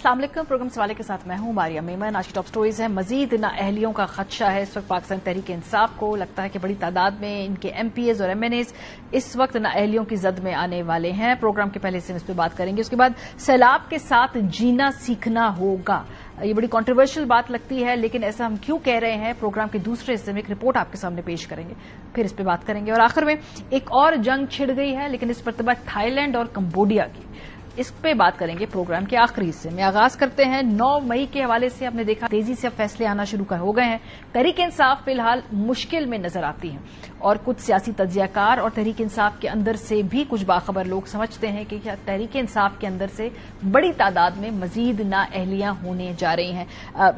अस्सलाम वालेकुम। प्रोग्राम सवाले के साथ मैं हूं मारिया मेमन। आज की टॉप स्टोरीज है। मजीद नाअहलियों का खदशा है इस वक्त पाकिस्तान तहरीक इंसाफ को। लगता है कि बड़ी तादाद में इनके एमपीएज और एमएनएज इस वक्त नाअहलियों की जद में आने वाले हैं। प्रोग्राम के पहले से इस पर बात करेंगे। उसके बाद सैलाब के साथ जीना सीखना होगा, ये बड़ी कंट्रोवर्शियल बात लगती है, लेकिन ऐसा हम क्यों कह रहे हैं, प्रोग्राम के दूसरे हिस्से में एक रिपोर्ट आपके सामने पेश करेंगे, फिर इस पर बात करेंगे। और आखिर में एक और जंग छिड़ गई है, लेकिन इस मरतबा थाईलैंड और कंबोडिया की, इस पे बात करेंगे प्रोग्राम के आखिरी हिस्से में। आगाज करते हैं 9 मई के हवाले से। आपने देखा तेजी से अब फैसले आना शुरू हो गए हैं। तहरीक इंसाफ फिलहाल मुश्किल में नजर आती है और कुछ सियासी तज्जियाकार और तहरीक इंसाफ के अंदर से भी कुछ बाखबर लोग समझते हैं कि क्या तहरीक इंसाफ के अंदर से बड़ी तादाद में मजीद नाअहलियां होने जा रही हैं।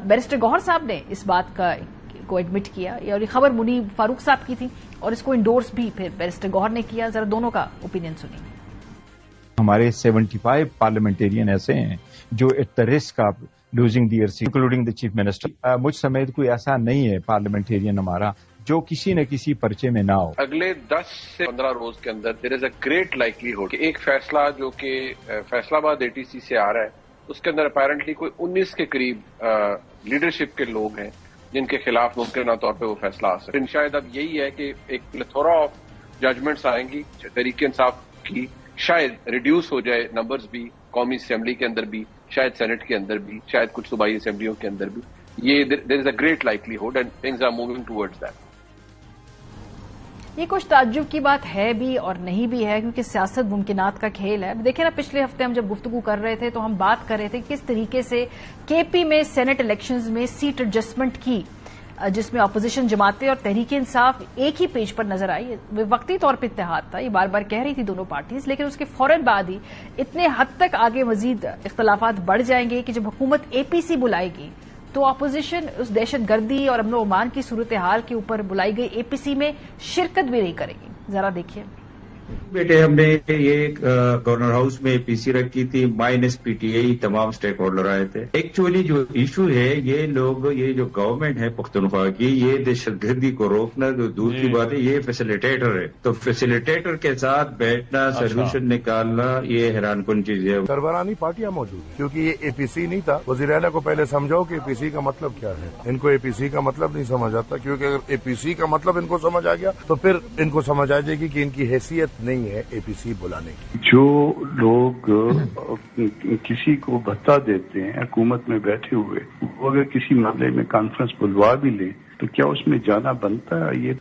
बैरिस्टर गौहर साहब ने इस बात को एडमिट किया, और ये खबर मुनीब फारूक साहब की थी और इसको इंडोर्स भी फिर बैरिस्टर गौहर ने किया। जरा दोनों का ओपिनियन सुनिए। हमारे 75 पार्लियामेंटेरियन ऐसे हैं जो at the risk of losing their seat, including the chief minister. मुझ समेत कोई ऐसा नहीं है पार्लियामेंटेरियन हमारा जो किसी न किसी पर्चे में ना हो। अगले 10 से 15 रोज के अंदर there is a great likelihood कि एक फैसला जो कि फैसलाबाद एटीसी से आ रहा है, उसके अंदर अपेरेंटली कोई 19 के करीब लीडरशिप के लोग हैं जिनके खिलाफ मुमकिन तौर पर वो फैसला आ सकता है। शायद अब यही है कि एक प्लेथोरा ऑफ जजमेंट्स आएंगी तहरीक इंसाफ की, शायद रिड्यूस हो जाए नंबर्स भी, कौमी असेंबली के अंदर भी, शायद सेनेट के अंदर भी, शायद कुछ सूबाई असेंबलियों के अंदर भी। ये there is a great likelihood and things are moving towards that. ये कुछ ताज्जुब की बात है भी और नहीं भी है, क्योंकि सियासत मुमकिनात का खेल है। देखिए ना, पिछले हफ्ते हम जब गुफ्तगू कर रहे थे तो हम बात कर रहे थे किस तरीके से केपी में सेनेट इलेक्शंस में सीट एडजस्टमेंट की, जिसमें अपोजिशन जमातें और तहरीक इंसाफ एक ही पेज पर नजर आई। वक्ती तौर पर इत्तेहाद था, ये बार बार कह रही थी दोनों पार्टीज, लेकिन उसके फौरन बाद ही इतने हद तक आगे मजीद इख्तलाफात बढ़ जाएंगे कि जब हुकूमत एपीसी बुलाएगी तो अपोजिशन उस दहशतगर्दी और अमन ओमान की सूरत हाल के ऊपर बुलाई गई एपीसी में शिरकत भी नहीं करेगी। जरा देखिए बेटे, हमने ये कॉर्नर हाउस में एपीसी रखी थी, माइनस पीटीआई तमाम स्टेक होल्डर आए थे। एक्चुअली जो इशू है, ये लोग, ये जो गवर्नमेंट है पुख्तनख्वा की, ये दहशतगर्दी को रोकना जो दूर की बात है, ये फैसिलिटेटर है। तो फैसिलिटेटर के साथ बैठना, सोल्यूशन निकालना, ये हैरान कुन चीज है। सरबरानी पार्टियां मौजूद है, क्योंकि ये एपीसी नहीं था। वज़ीर-ए-आला को पहले समझाओ कि एपीसी का मतलब क्या है। इनको एपीसी का मतलब नहीं समझ आता, क्योंकि अगर एपीसी का मतलब इनको समझ आ गया तो फिर इनको समझ आ जाएगी कि इनकी हैसियत नहीं है एपीसी बुलाने की। जो लोग किसी को भत्ता देते हैं हुकूमत में बैठे हुए, वो अगर किसी मामले में कॉन्फ्रेंस बुलवा भी लें तो क्या उसमें जाना बनता है? ये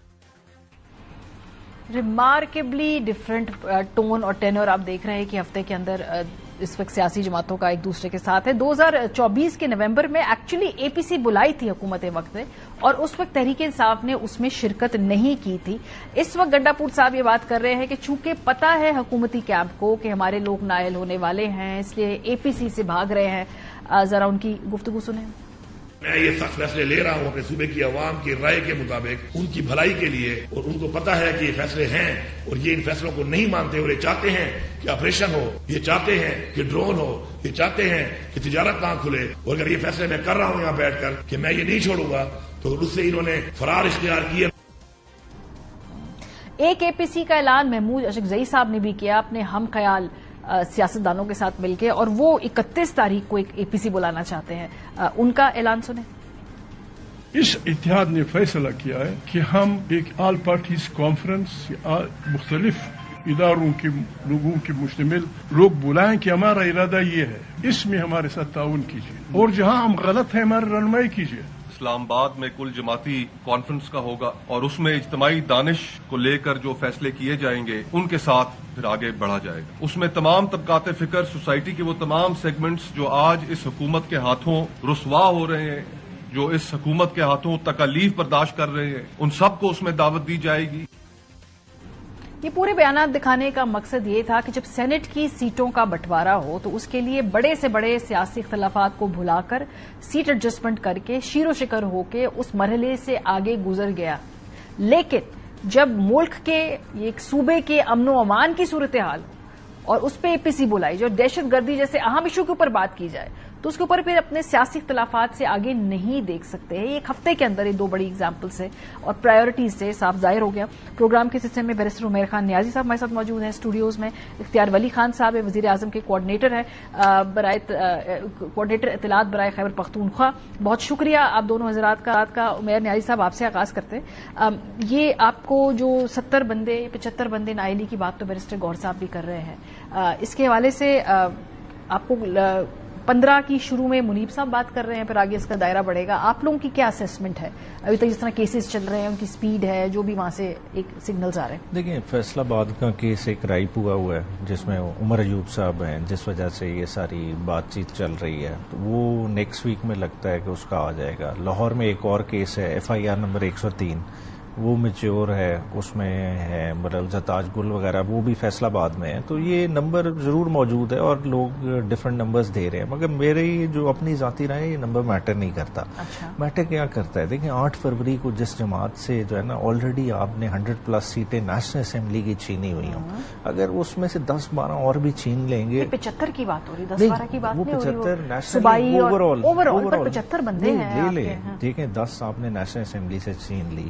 रिमार्केबली डिफरेंट टोन और टेनर आप देख रहे हैं कि हफ्ते के अंदर इस वक्त सियासी जमातों का एक दूसरे के साथ है। 2024 के नवंबर में एक्चुअली एपीसी बुलाई थी हुकूमत वक्त में, और उस वक्त तहरीक इंसाफ ने उसमें शिरकत नहीं की थी। इस वक्त गड्डापुर साहब ये बात कर रहे हैं कि चूंकि पता है हुकूमती कैंप को कि हमारे लोग नायल होने वाले हैं, इसलिए एपीसी से भाग रहे हैं। जरा उनकी गुफ्तगू सुने। मैं ये सख्त फैसले ले रहा हूं अपने सूबे की आवाम की राय के मुताबिक, उनकी भलाई के लिए, और उनको पता है कि ये फैसले हैं और ये इन फैसलों को नहीं मानते, और ये चाहते हैं कि ऑपरेशन हो, ये चाहते हैं कि ड्रोन हो, ये चाहते हैं कि तिजारत ना खुले। और अगर ये फैसले मैं कर रहा हूं यहां बैठकर कि मैं ये नहीं छोड़ूंगा, तो उससे इन्होंने फरार इख्तियार किया। एक एपीसी का ऐलान महमूद अशरफजई साहब ने भी किया अपने हम ख्याल सियासतदानों के साथ मिलकर, और वो 31 तारीख को एक एपीसी बुलाना चाहते हैं। उनका ऐलान सुने। इस इत्तेहाद ने फैसला किया है कि हम एक ऑल पार्टीज कॉन्फ्रेंस मुख्तलिफ इदारों के लोगों के मुश्तमिल लोग बुलाएं कि हमारा इरादा ये है, इसमें हमारे साथ ताउन कीजिए, और जहां हम गलत हैं हमारी रहनुमाई कीजिए। इस्लामाबाद में कुल जमाती कॉन्फ्रेंस का होगा, और उसमें इज्तिमाई दानिश को लेकर जो फैसले किए जाएंगे उनके साथ फिर आगे बढ़ा जाएगा। उसमें तमाम तबकात फिक्र, सोसाइटी के वो तमाम सेगमेंट्स जो आज इस हुकूमत के हाथों रुसवा हो रहे हैं, जो इस हुकूमत के हाथों तकलीफ बर्दाश्त कर रहे हैं, उन सबको उसमें दावत दी जाएगी। ये पूरे बयान दिखाने का मकसद ये था कि जब सेनेट की सीटों का बंटवारा हो तो उसके लिए बड़े से बड़े सियासी इख्तलाफात को भुलाकर सीट एडजस्टमेंट करके शीरो शिकर होकर उस मरहले से आगे गुजर गया। लेकिन जब मुल्क के एक सूबे के अमन व अमान की सूरत हाल और उस पर एपीसी बुलाई, जो दहशत गर्दी जैसे अहम इशू के ऊपर बात की जाए, تو اس کے اوپر پھر اپنے سیاسی اختلافات سے آگے نہیں دیکھ سکتے ہیں. ایک ہفتے کے اندر یہ دو بڑی ایگزامپلس ہے اور پرائیورٹیز سے صاف ظاہر ہو گیا. پروگرام کے سلسلے میں بیرسٹر عمیر خان نیازی صاحب ہمارے ساتھ موجود ہیں اسٹوڈیوز میں. اختیار ولی خان صاحب وزیر اعظم کے کوآرڈینیٹر ہیں کوآرڈینیٹر اطلاعات برائے خیبر پختونخوا. بہت شکریہ آپ دونوں حضرات کا. عمیر نیازی صاحب آپ سے آغاز کرتے ہیں. یہ آپ کو جو 70 بندے 75 بندے نااہلی کی بات تو بیرسٹر گوہر صاحب بھی کر رہے ہیں, اس کے حوالے سے آپ کو 15 کی شروع میں منیب صاحب بات کر رہے ہیں, پھر آگے اس کا دائرہ بڑھے گا. آپ لوگوں کی کیا اسیسمنٹ ہے ابھی تک جس طرح کیسز چل رہے ہیں, ان کی سپیڈ ہے, جو بھی وہاں سے ایک سگنلز آ رہے ہیں؟ دیکھیں فیصلہ آباد کا کیس ایک رائپ ہوا ہے جس میں عمر ایوب صاحب ہیں, جس وجہ سے یہ ساری بات چیت چل رہی ہے. تو وہ نیکسٹ ویک میں لگتا ہے کہ اس کا آ جائے گا. لاہور میں ایک اور کیس ہے FIR نمبر 103, وہ میچور ہے, اس میں ہے مطلب تاج گل وغیرہ, وہ بھی فیصلہ آباد میں ہے. تو یہ نمبر ضرور موجود ہے اور لوگ ڈفرینٹ نمبرز دے رہے ہیں, مگر میرے جو اپنی ذاتی رائے یہ نمبر میٹر نہیں کرتا. میٹر کیا کرتا ہے؟ دیکھیں 8 فروری کو جس جماعت سے جو ہے نا آلریڈی آپ نے 100+ سیٹیں نیشنل اسمبلی کی چھینی ہوئی ہوں, اگر اس میں سے 10-12 اور بھی چھین لیں گے. 75 کی بات ہو رہی, 10-12 کی بات نہیں ہو رہی. 75 نیشنل اوور آل 75 بندے ہیں لے لیں. دیکھیں 10 آپ نے نیشنل اسمبلی سے چھین لی,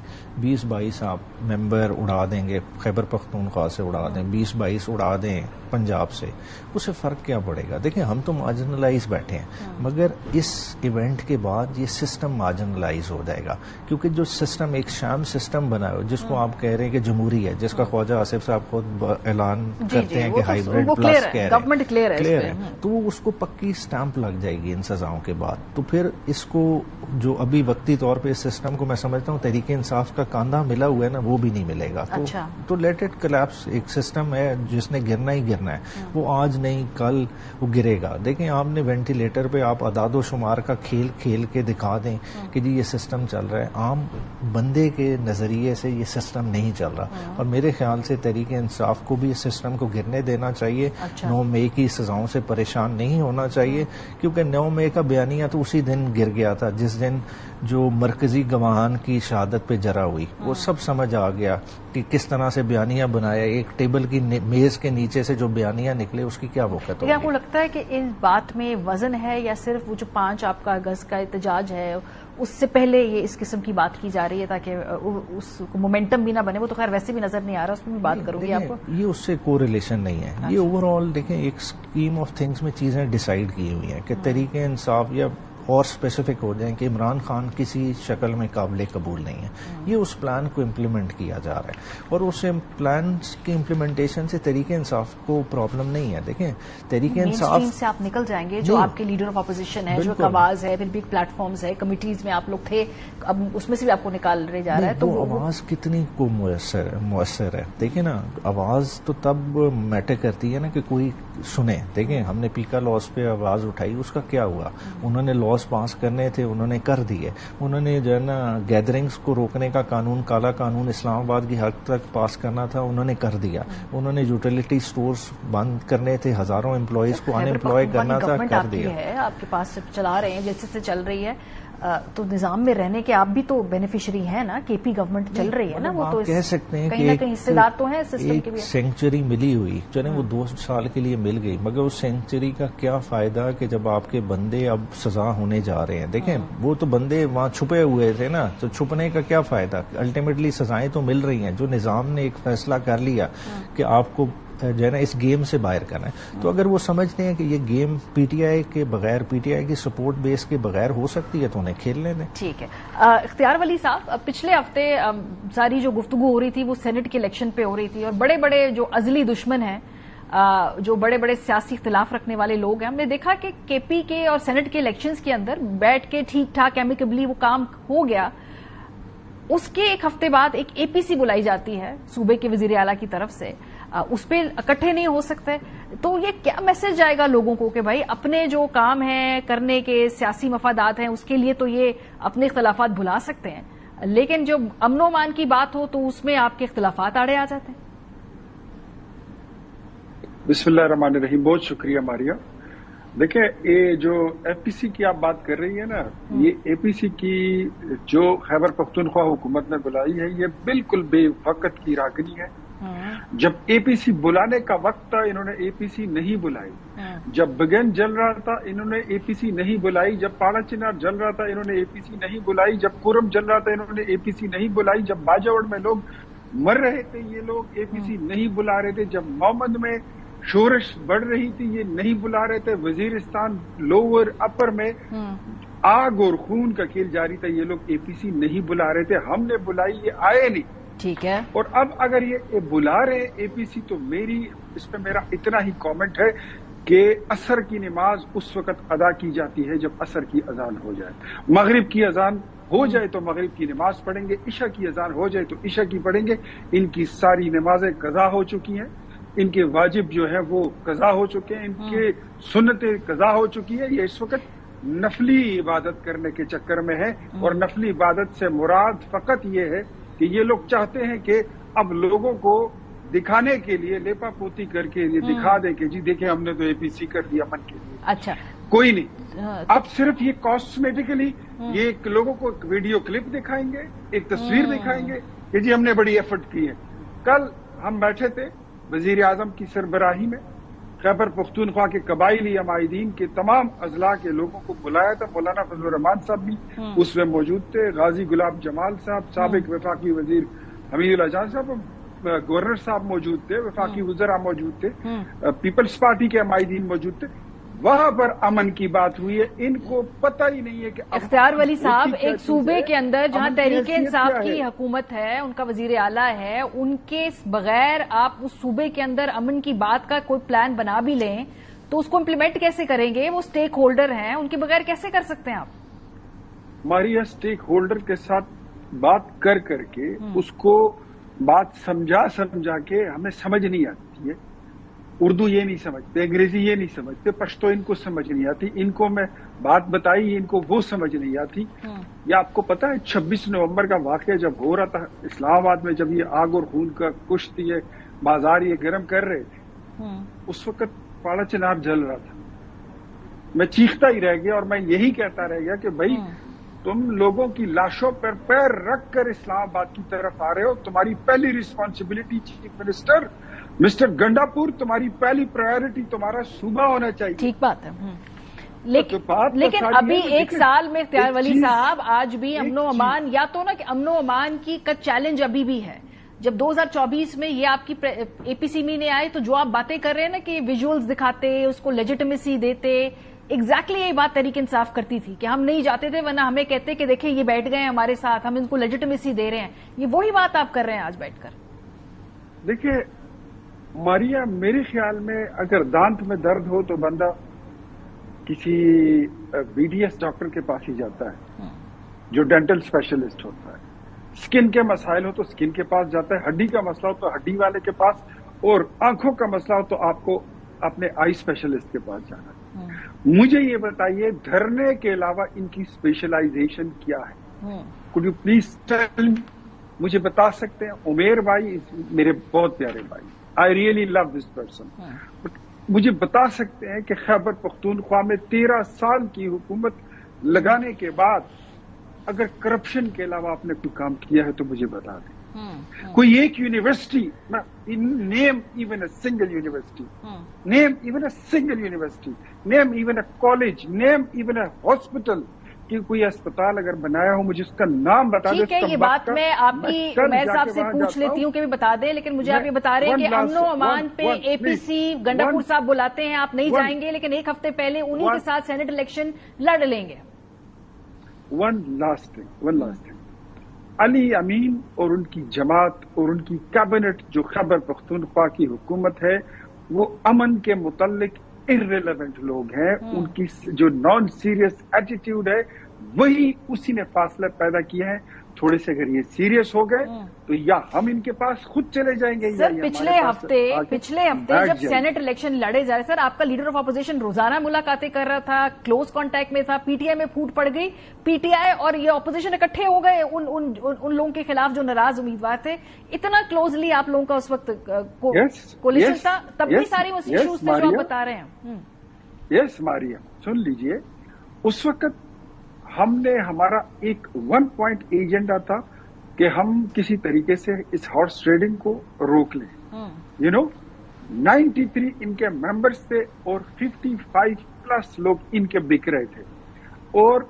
20-22 آپ ممبر اڑا دیں گے خیبر پختونخوا سے, اڑا دیں 20-22 اڑا دیں پنجاب سے, اسے فرق کیا پڑے گا؟ دیکھیں ہم تو مارجنلائز بیٹھے ہیں, مگر اس ایونٹ کے بعد یہ سسٹم مارجنلائز ہو جائے گا, کیونکہ جو سسٹم ایک شام سسٹم بنا ہے جس کو آپ کہہ رہے ہیں کہ جمہوری ہے, جس کا خواجہ آصف صاحب خود اعلان کرتے ہیں کہ ہائیبریڈ پلس کہہ رہے ہیں, کلیئر ہے, تو اس کو پکی سٹامپ لگ جائے گی ان سزاؤں کے بعد. تو پھر اس کو جو ابھی وقتی طور پہ اس سسٹم کو میں سمجھتا ہوں تحریک انصاف کا کاندھا ملا ہوا ہے نا, وہ بھی نہیں ملے گا. تو لیٹ اٹ کلیپس. ایک سسٹم ہے جس نے گرنا ہی گرنا ہے, وہ آج نہیں کل وہ گرے گا. دیکھیں آپ نے وینٹیلیٹر پہ آپ اعداد و شمار کا کھیل کھیل کے دکھا دیں کہ جی یہ سسٹم چل رہا ہے, عام بندے کے نظریے سے یہ سسٹم نہیں چل رہا. اور میرے خیال سے تحریک انصاف کو بھی اس سسٹم کو گرنے دینا چاہیے. 9 مئی کی سزاؤں سے پریشان نہیں ہونا چاہیے, کیونکہ 9 مئی کا بیانیہ تو اسی دن گر گیا تھا جس دن جو مرکزی گواہان کی شہادت پہ جرا ہوئی. وہ سب سمجھ آ گیا کہ کس طرح سے بیانیہ بنایا, ایک ٹیبل کی میز کے نیچے سے جو بیانیہ نکلے اس کی کیا وقت ہوگی. کیا آپ کو لگتا ہے کہ اس بات میں وزن ہے, یا صرف وہ جو 5 آپ کا اگست کا احتجاج ہے اس سے پہلے یہ اس قسم کی بات کی جا رہی ہے تاکہ اس کو مومنٹم بھی نہ بنے؟ وہ تو خیر ویسے بھی نظر نہیں آ رہا, اس میں بھی بات کروں گی آپ کو. یہ اس سے کو ریلیشن نہیں ہے. یہ اوور آل دیکھیں ایک اسکیم آف تھنگس میں چیزیں ڈیسائیڈ کی ہوئی ہیں کہ تحریک انصاف یا اور اسپیسیفک ہو جائیں کہ عمران خان کسی شکل میں قابل قبول نہیں ہے. یہ اس پلان کو امپلیمنٹ کیا جا رہا ہے, اور اس پلان کی امپلیمنٹیشن سے تحریک انصاف کو پرابلم نہیں ہے. دیکھیں تحریک انصاف سے آپ نکل جائیں گے, جو آپ کے لیڈر آف اپوزیشن ہے, جو آواز ہے, پھر بگ پلیٹ فارمز ہے, کمیٹیز میں آپ لوگ تھے, اب اس میں سے بھی آپ کو نکال رہے جا رہا ہے. تو آواز کتنی کو مؤثر ہے. دیکھیں نا آواز تو تب میٹر کرتی ہے نا کہ کوئی سنے. دیکھیں ہم نے پیکا لاس پہ آواز اٹھائی, اس کا کیا ہوا؟ انہوں نے لاس پاس کرنے تھے, انہوں نے کر دیے. انہوں نے جو ہے نا گیدرنگز کو روکنے کا قانون, کالا قانون اسلام آباد کی حد تک پاس کرنا تھا, انہوں نے کر دیا. انہوں نے یوٹیلیٹی سٹورز بند کرنے تھے, ہزاروں امپلائیز کو ان امپلائے کرنا تھا, کر دیا. آپ کے پاس چلا رہے ہیں جیسے سے چل رہی ہے, تو نظام میں رہنے کے آپ بھی تو بینیفیشری ہیں نا. کے پی گورنمنٹ چل رہی ہے نا, وہ تو کہہ سکتے ہیں کہیں نہ کہیں حصے دار تو ہیں سسٹم کے بھی. سینکچری ملی ہوئی چلیں وہ 2 سال کے لیے مل گئی, مگر اس سینکچری کا کیا فائدہ کہ جب آپ کے بندے اب سزا ہونے جا رہے ہیں. دیکھیں وہ تو بندے وہاں چھپے ہوئے تھے نا, تو چھپنے کا کیا فائدہ؟ الٹیمیٹلی سزائیں تو مل رہی ہیں. جو نظام نے ایک فیصلہ کر لیا کہ آپ کو جو ہے نا اس گیم سے باہر کرنا ہے, تو اگر وہ سمجھتے ہیں کہ یہ گیم پی ٹی آئی کے بغیر, پی ٹی آئی کی سپورٹ بیس کے بغیر ہو سکتی ہے, تو انہیں کھیلنے دیں. ٹھیک ہے. اختیار ولی صاحب, پچھلے ہفتے ساری جو گفتگو ہو رہی تھی وہ سینٹ کے الیکشن پہ ہو رہی تھی, اور بڑے بڑے جو ازلی دشمن ہیں, جو بڑے بڑے سیاسی اختلاف رکھنے والے لوگ ہیں, ہم نے دیکھا کہ کے پی کے اور سینٹ کے الیکشنز کے اندر بیٹھ کے ٹھیک ٹھاک ایمیکیبلی وہ کام ہو گیا. اس کے ایک ہفتے بعد ایک اے پی سی بلائی جاتی ہے صوبے کے وزیر اعلیٰ کی طرف سے, اس پہ اکٹھے نہیں ہو سکتے. تو یہ کیا میسج جائے گا لوگوں کو کہ بھائی اپنے جو کام ہیں کرنے کے, سیاسی مفادات ہیں, اس کے لیے تو یہ اپنے اختلافات بھلا سکتے ہیں, لیکن جو امن و امان کی بات ہو تو اس میں آپ کے اختلافات آڑے آ جاتے ہیں. بسم اللہ الرحمن الرحیم. بہت شکریہ ماریا. دیکھیں یہ جو ایف پی سی کی آپ بات کر رہی ہے نا, یہ اے پی سی کی جو خیبر پختونخوا حکومت نے بلائی ہے, یہ بالکل بے وقت کی راگنی ہے. जब एपीसी बुलाने का वक्त था इन्होंने एपीसी नहीं बुलाई, जब बगन जल रहा था इन्होंने एपीसी नहीं बुलाई, जब पाड़ा चिनार जल रहा था इन्होंने एपीसी नहीं बुलाई, जब कुरम जल रहा था इन्होंने एपीसी नहीं बुलाई, जब बाजावड़ में लोग मर रहे थे ये लोग एपीसी नहीं बुला रहे थे, जब मोहम्मद में शोरश बढ़ रही थी ये नहीं बुला रहे थे, वजीरिस्तान लोअर अपर में आग और खून का खेल जारी था, ये लोग एपीसी नहीं बुला रहे थे, हमने बुलाई ये आए नहीं। ठीक है। और अब अगर ये बुला रहे एपीसी तो इस पे मेरा इतना ही कमेंट है कि असर की नमाज उस वक्त अदा की जाती है जब असर की अजान हो जाए, मगरिब की अजान हो जाए तो मगरिब की नमाज पढ़ेंगे, इशा की अजान हो जाए तो इशा की पढ़ेंगे। इनकी सारी नमाजें कज़ा हो चुकी हैं, इनके वाजिब जो है वो कज़ा हो चुके हैं, इनके सुन्नतें कज़ा हो चुकी है। ये इस वक्त नफली इबादत करने के चक्कर में है और नफली इबादत से मुराद फकत ये है कि ये लोग चाहते हैं कि अब लोगों को दिखाने के लिए लेपा पोती करके ये दिखा दे कि जी देखें हमने तो एपीसी कर दिया मन के लिए। अच्छा, कोई नहीं, अब सिर्फ ये कॉस्मेटिकली ये लोगों को एक वीडियो क्लिप दिखाएंगे, एक तस्वीर दिखाएंगे कि जी हमने बड़ी एफर्ट की है। कल हम बैठे थे वजीर आजम की सरबराही में, खैबर पख्तूनख्वा के कबाइली अमायदीन के तमाम अजला के लोगों को बुलाया था, मौलाना फजल रहमान साहब भी उसमें मौजूद थे, गाजी गुलाब जमाल साहब, साबिक वफाकी वजीर हमीदुल अजान साहब, गवर्नर साहब मौजूद थे, वफाकी वज़रा मौजूद थे, पीपल्स पार्टी के अमायदीन मौजूद थे। वहां पर अमन की बात हुई है, इनको पता ही नहीं है कि इख्तियार वली साहब एक सूबे के अंदर जहां तहरीक इंसाफ की हुकूमत है, उनका वजीर आला है, उनके बगैर आप उस सूबे के अंदर अमन की बात का कोई प्लान बना भी लें तो उसको इम्प्लीमेंट कैसे करेंगे? वो स्टेक होल्डर हैं, उनके बगैर कैसे कर सकते हैं आप? हमारी स्टेक होल्डर के साथ बात कर करके उसको बात समझा के हमें समझ नहीं आती है। उर्दू ये नहीं समझते, अंग्रेजी ये नहीं समझते, पश्तो इनको समझ नहीं आती, इनको मैं बात बताई इनको वो समझ नहीं आती। या आपको पता है 26 नवंबर का वाकया जब हो रहा था इस्लामाबाद में, जब ये आग और खून का कुश्ती ये बाजार ये गर्म कर रहे थे, उस वक्त पाड़ा चिनाब जल रहा था, मैं चीखता ही रह गया और मैं यही कहता रह गया कि भाई तुम लोगों की लाशों पर पैर रख कर इस्लामाबाद की तरफ आ रहे हो, तुम्हारी पहली responsibility chief minister mister Gandapur, तुम्हारी पहली प्रायोरिटी तुम्हारा सूबा होना चाहिए। ठीक बात है। लेकिन अभी एक साल में इख्तियार वली साहब आज भी अमनो अमान, या तो ना कि अमनो अमान की का चैलेंज अभी भी है। जब 2024 में ये आपकी एपीसी में आए तो जो आप बातें कर रहे हैं ना कि विजुअल्स दिखाते, उसको लेजिटिमेसी देते, एग्जैक्टली यही बात तहरीक इंसाफ करती थी कि हम नहीं जाते थे वरना हमें कहते कि देखिए ये बैठ गए हमारे साथ, हम इनको लेजिटिमेसी दे रहे हैं। ये वही बात आप कर रहे हैं आज बैठकर। देखिए मारिया, मेरे ख्याल में अगर दांत में दर्द हो तो बंदा किसी बीडीएस डॉक्टर के पास ही जाता है जो डेंटल स्पेशलिस्ट होता है, स्किन के मसाइल हो तो स्किन के पास जाता है, हड्डी का मसला हो तो हड्डी वाले के पास, और आंखों का मसला हो तो आपको अपने आई स्पेशलिस्ट के पास जाना है। मुझे ये बताइए धरने के अलावा इनकी स्पेशलाइजेशन क्या है? Could you please tell me? मुझे बता सकते हैं? उमेर भाई मेरे बहुत प्यारे भाई, I really love this person, मुझे बता सकते हैं कि खैबर पख्तूनख्वा में 13 साल की हुकूमत लगाने के बाद अगर करप्शन के अलावा आपने कोई काम किया है तो मुझे बता दें। कोई एक university, name even a single university, name even a single university, name even a college, name even a hospital, कि कोई अस्पताल अगर बनाया हो मुझे उसका नाम बता दे। ठीक है, ये बात मैं आपकी उमैर साहब से पूछ लेती हूँ कि भी बता दें, लेकिन मुझे आप ये बता रहे हैं कि अमनो अमान पे एपीसी गंडापुर साहब बुलाते हैं, आप नहीं जाएंगे, लेकिन एक हफ्ते पहले उन्हीं के साथ सेनेट इलेक्शन लड़ लेंगे। वन लास्ट थिंग, अली अमीन और उनकी जमात और उनकी कैबिनेट जो खैबर पख्तूनख्वा की हुकूमत है वो अमन के मुतल्लिक इर्रेलेवेंट लोग हैं। उनकी जो नॉन सीरियस एटीट्यूड है वही उसी ने फासले पैदा किए हैं। थोड़े से अगर ये सीरियस हो गए तो या हम इनके पास खुद चले जाएंगे। सर पिछले हफ्ते जब सेनेट इलेक्शन लड़े जा रहे, सर आपका लीडर ऑफ अपोजिशन रोजाना मुलाकातें कर रहा था, क्लोज कांटेक्ट में था, पीटीआई में फूट पड़ गई, पीटीआई और ये ऑपोजिशन इकट्ठे हो गए उन लोगों के खिलाफ जो नाराज उम्मीदवार थे। इतना क्लोजली आप लोगों का उस वक्त कोलिशन था, तब भी सारी इश्यूज थे जो आप बता रहे हैं। यस मारिया, सुन लीजिए, उस वक्त हमने हमारा एक 1 पॉइंट एजेंडा था کہ ہم کسی طریقے سے اس ہارس ٹریڈنگ کو روک لیں. 93 ان کے ممبرز تھے اور 55 پلس لوگ ان کے بک رہے تھے, اور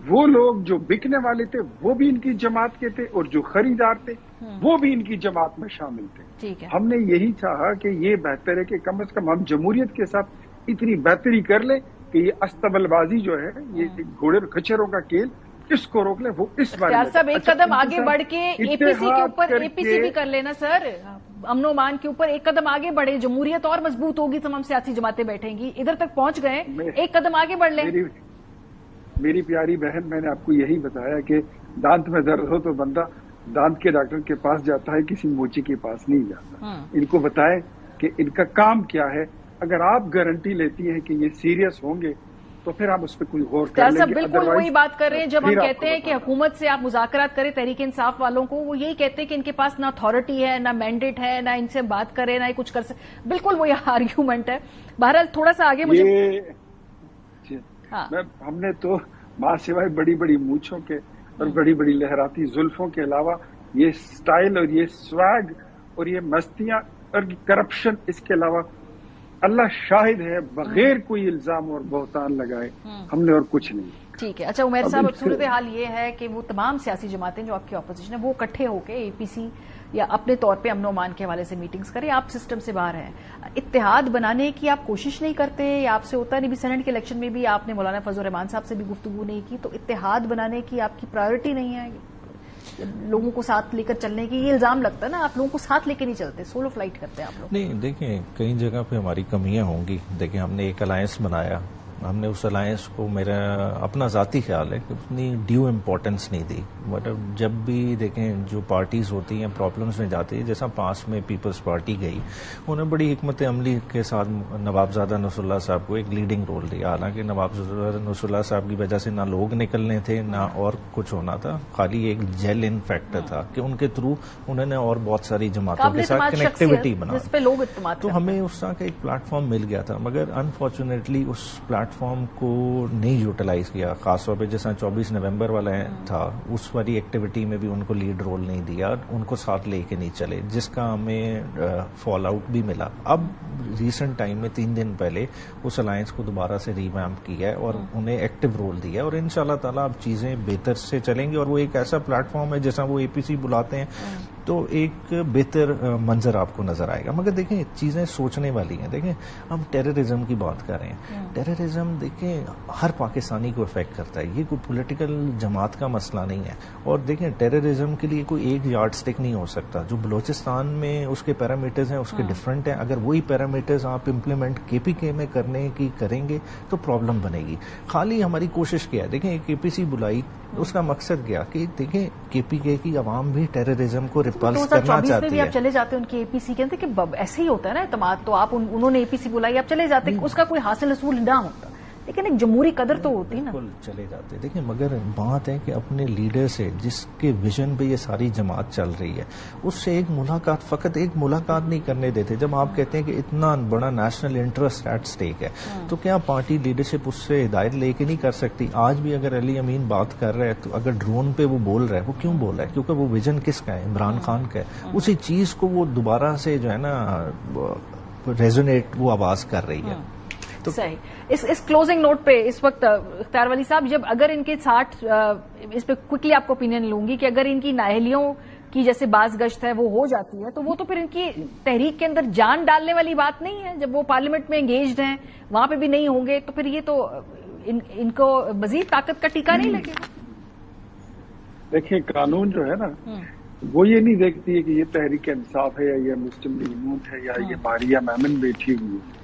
وہ لوگ جو بکنے والے تھے وہ بھی ان کی جماعت کے تھے اور جو خریدار تھے وہ بھی ان کی جماعت میں شامل تھے. ہم نے یہی چاہا کہ یہ بہتر ہے کہ کم از کم ہم جمہوریت کے ساتھ اتنی بہتری کر لیں کہ یہ استبل بازی جو ہے, یہ گھوڑے اور کھچروں کا کھیل, اس کو روک لیں. وہ اس بارے میں صاحب ایک قدم آگے بڑھ کے اے پی سی کے اوپر اے پی سی بھی کر لینا سر, امن و امان کے اوپر ایک قدم آگے بڑھے, جمہوریت اور مضبوط ہوگی, تمام سیاسی جماعتیں بیٹھیں گی, ادھر تک پہنچ گئے, ایک قدم آگے بڑھ لیں. میری پیاری بہن, میں نے آپ کو یہی بتایا کہ دانت میں درد ہو تو بندہ دانت کے ڈاکٹر کے پاس جاتا ہے, کسی موچی کے پاس نہیں جاتا. ان کو بتائیں کہ ان کا کام کیا ہے. اگر آپ گارنٹی لیتی ہیں کہ یہ سیریس ہوں گے تو پھر آپ اس پہ کوئی غور کر لیں گے. بالکل وہی بات کر رہے ہیں جب ہم کہتے ہیں کہ حکومت سے آپ مذاکرات کریں, تحریک انصاف والوں کو وہ یہی کہتے ہیں کہ ان کے پاس نہ اتھارٹی ہے, نہ مینڈیٹ ہے, نہ ان سے بات کرے, نہ کچھ کر سکے. بالکل وہی آرگیومنٹ ہے. بہرحال تھوڑا سا آگے مجھے ہم نے تو ماں سوائے بڑی بڑی مونچھوں کے اور بڑی بڑی لہراتی زلفوں کے علاوہ یہ سٹائل اور یہ سواگ اور یہ مستیاں اور کرپشن, اس کے علاوہ اللہ شاہد ہے بغیر کوئی الزام اور بہتان لگائے ہم نے اور کچھ نہیں. ٹھیک ہے. اچھا عمیر صاحب, اب صورتحال یہ ہے کہ وہ تمام سیاسی جماعتیں جو آپ کی اپوزیشن ہے وہ اکٹھے ہو کے اے پی سی یا اپنے طور پہ امن و امان کے حوالے سے میٹنگز کریں. آپ سسٹم سے باہر ہیں, اتحاد بنانے کی آپ کوشش نہیں کرتے, یا آپ سے ہوتا نہیں؟ بھی سینٹ کے الیکشن میں بھی آپ نے مولانا فضل الرحمان صاحب سے بھی گفتگو نہیں کی, تو اتحاد بنانے کی آپ کی پرائیورٹی نہیں ہے, لوگوں کو ساتھ لے کر چلنے کی؟ یہ الزام لگتا ہے نا آپ لوگوں کو ساتھ لے کے نہیں چلتے, سولو فلائٹ کرتے ہیں آپ لوگ. نہیں دیکھیں, کئی جگہ پہ ہماری کمیاں ہوں گی. دیکھیں ہم نے ایک الائنس بنایا, ہم نے اس الائنس کو, میرا اپنا ذاتی خیال ہے کہ اتنی ڈیو امپورٹنس نہیں دی. مطلب جب بھی دیکھیں جو پارٹیز ہوتی ہیں پرابلمس میں جاتی ہے, جیسا پاس میں پیپلز پارٹی گئی, انہوں نے بڑی حکمت عملی کے ساتھ نوابزادہ نصر اللہ صاحب کو ایک لیڈنگ رول دیا. حالانکہ نوابزادہ نصر اللہ صاحب کی وجہ سے نہ لوگ نکلنے تھے نہ اور کچھ ہونا تھا, خالی ایک جیل ان فیکٹر تھا کہ ان کے تھرو انہوں نے اور بہت ساری جماعتوں کے ساتھ کنیکٹیوٹی بنا, تو ہمیں اس طرح کا ایک پلیٹ فارم مل گیا تھا. مگر انفارچونیٹلی اس پلیٹ فارم کو نہیں یوٹیلائز کیا, خاص طور پہ جیسا 24 نومبر والا تھا, اس والی ایکٹیویٹی میں بھی ان کو لیڈ رول نہیں دیا, ان کو ساتھ لے کے نہیں چلے, جس کا ہمیں فال آؤٹ بھی ملا. اب ریسنٹ ٹائم میں 3 دن پہلے اس الائنس کو دوبارہ سے ریویمپ کیا ہے اور انہیں ایکٹیو رول دیا, اور انشاءاللہ تعالی اب چیزیں بہتر سے چلیں گی. اور وہ ایک ایسا پلیٹ فارم ہے جیسا وہ اے پی سی بلاتے ہیں, تو ایک بہتر منظر آپ کو نظر آئے گا. مگر دیکھیں چیزیں سوچنے والی ہیں. دیکھیں ہم ٹیررزم کی بات کر رہے ہیں, ٹیررزم دیکھیں ہر پاکستانی کو افیکٹ کرتا ہے, یہ کوئی پولیٹیکل جماعت کا مسئلہ نہیں ہے. اور دیکھیں ٹیررزم کے لیے کوئی ایک یارڈ سٹک نہیں ہو سکتا. جو بلوچستان میں اس کے پیرامیٹرز ہیں اس کے ڈفرینٹ ہیں, اگر وہی پیرامیٹرز آپ امپلیمنٹ کے پی کے میں کرنے کی کریں گے تو پرابلم بنے گی. خالی ہماری کوشش کیا ہے, دیکھیں ایک کے پی سی بلائی, اس کا مقصد کیا کہ دیکھیں کے پی کے کی عوام بھی ٹیررزم کو ریپلس کرنا چاہتی ہے. آپ چلے جاتے ہیں ان کی اے پی سی کے اندر کہ ایسے ہی ہوتا ہے نا اعتماد, تو آپ انہوں نے اے پی سی بلائی, آپ چلے جاتے, اس کا کوئی حاصل حصول نہ ہوتا, لیکن ایک جمہوری قدر تو ہوتی نا. چلے جاتے. دیکھیں مگر بات ہے کہ اپنے لیڈر سے, جس کے ویژن پہ یہ ساری جماعت چل رہی ہے, اس سے ایک ملاقات, فقط ایک ملاقات نہیں کرنے دیتے. جب آپ کہتے ہیں کہ اتنا بڑا نیشنل انٹرسٹ ایٹ سٹیک ہے, تو کیا پارٹی لیڈرشپ اس سے ہدایت لے کے نہیں کر سکتی؟ آج بھی اگر علی امین بات کر رہے ہیں تو اگر ڈرون پہ وہ بول رہا ہے, وہ کیوں بول رہا ہے؟ کیونکہ وہ ویژن کس کا ہے؟ عمران خان کا ہے. اسی چیز کو وہ دوبارہ سے جو ہے نا ریزونیٹ وہ آواز کر رہی ہے. تو صحیح. اس کلوزنگ نوٹ پہ اس وقت اختیار ولی صاحب, جب اگر ان کے 60 اس پہ کوئکلی آپ کو اوپینین لوں گی کہ اگر ان کی نااہلیوں کی جیسے باز گشت ہے وہ ہو جاتی ہے, تو وہ تو پھر ان کی تحریک کے اندر جان ڈالنے والی بات نہیں ہے. جب وہ پارلیمنٹ میں انگیجڈ ہیں, وہاں پہ بھی نہیں ہوں گے, تو پھر یہ تو ان کو مزید طاقت کا ٹیکا نہیں لگے گا. دیکھیں قانون جو ہے نا, وہ یہ نہیں دیکھتی ہے کہ یہ تحریک انصاف ہے یا یہ مسلم لیگ نون ہے یا یہ ماریہ میمن بیٹھی ہوئی ہے.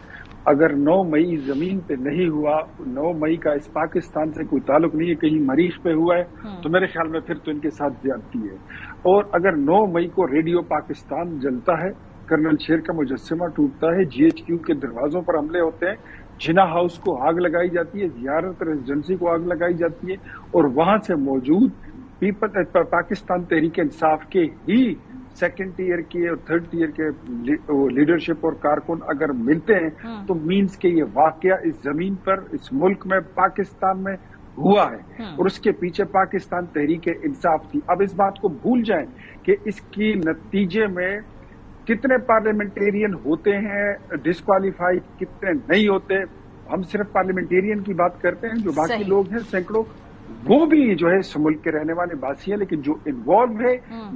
اگر 9 مئی زمین پہ نہیں ہوا, 9 مئی کا اس پاکستان سے کوئی تعلق نہیں ہے, کہیں مریخ پہ ہوا ہے, تو میرے خیال میں پھر تو ان کے ساتھ زیادتی ہے. اور اگر 9 مئی کو ریڈیو پاکستان جلتا ہے, کرنل شیر کا مجسمہ ٹوٹتا ہے, جی ایچ کیو کے دروازوں پر حملے ہوتے ہیں, جنا ہاؤس کو آگ لگائی جاتی ہے, زیارت ریزیڈنسی کو آگ لگائی جاتی ہے, اور وہاں سے موجود پاکستان تحریک انصاف کے ہی 2nd ٹیئر کے اور 3rd ٹیئر کے لیڈرشپ اور کارکن اگر ملتے ہیں, تو مینز کہ یہ واقعہ اس زمین پر, اس ملک میں, پاکستان میں हुआ है और उसके पीछे पाकिस्तान तहरीक इंसाफ थी। अब इस बात को भूल जाएं कि इसकी नतीजे में कितने पार्लियामेंटेरियन होते हैं डिस्क्वालीफाई, कितने नहीं होते। हम सिर्फ पार्लियामेंटेरियन की बात करते हैं, जो बाकी लोग हैं सैकड़ों, वो भी जो है इस मुल्क के रहने वाले वासी है, लेकिन जो इन्वॉल्व है